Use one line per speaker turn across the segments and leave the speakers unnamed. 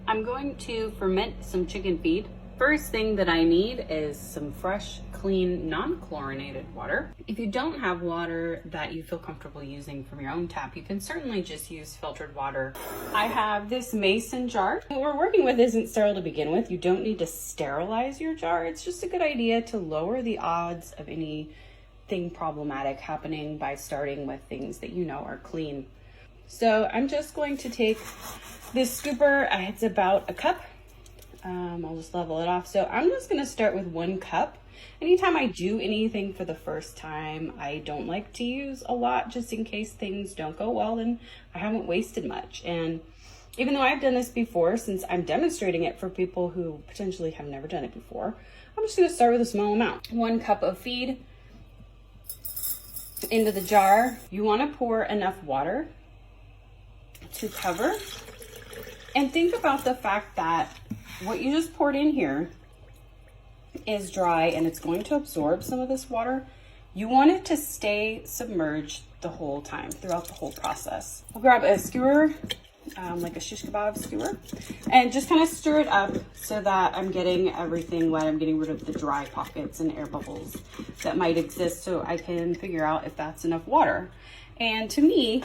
I'm going to ferment some chicken feed. First thing that I need is some fresh, clean, non-chlorinated water. If you don't have water that you feel comfortable using from your own tap, you can certainly just use filtered water. I have this mason jar. What we're working with isn't sterile to begin with. You don't need to sterilize your jar. It's just a good idea to lower the odds of anything problematic happening by starting with things that you know are clean. So I'm just going to take this scooper. It's about a cup. I'll just level it off. So I'm just going to start with 1 cup. Anytime I do anything for the first time, I don't like to use a lot just in case things don't go well and I haven't wasted much. And even though I've done this before, since I'm demonstrating it for people who potentially have never done it before, I'm just going to start with a small amount. 1 cup of feed into the jar. You want to pour enough water to cover. And think about the fact that what you just poured in here is dry and it's going to absorb some of this water. You want it to stay submerged the whole time, throughout the whole process. I'll grab a skewer, like a shish kebab skewer, and just kind of stir it up so that I'm getting everything wet. I'm getting rid of the dry pockets and air bubbles that might exist so I can figure out if that's enough water. And to me,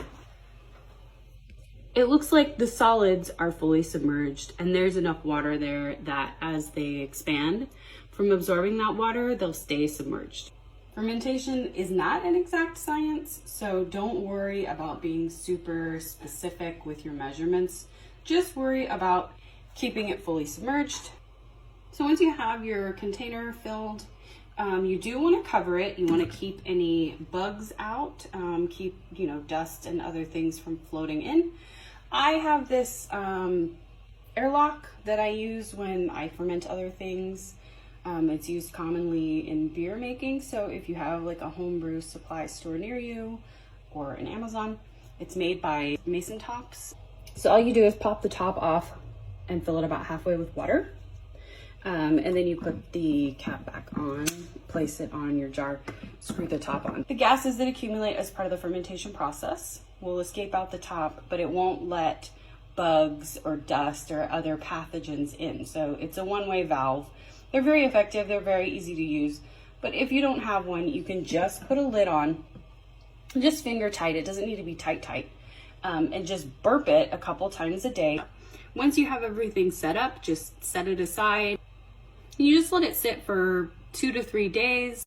it looks like the solids are fully submerged and there's enough water there that as they expand from absorbing that water, they'll stay submerged. Fermentation is not an exact science, so don't worry about being super specific with your measurements. Just worry about keeping it fully submerged. So once you have your container filled, you do want to cover it. You want to keep any bugs out, keep dust and other things from floating in. I have this airlock that I use when I ferment other things. It's used commonly in beer making, so if you have like a homebrew supply store near you or an Amazon, it's made by Mason Tops. So all you do is pop the top off and fill it about halfway with water. And then you put the cap back on, place it on your jar, screw the top on. The gases that accumulate as part of the fermentation process will escape out the top, but it won't let bugs or dust or other pathogens in. So it's a one-way valve. They're very effective, they're very easy to use. But if you don't have one, you can just put a lid on, just finger tight. It doesn't need to be tight. And just burp it a couple times a day. Once you have everything set up, just set it aside. You just let it sit for 2 to 3 days.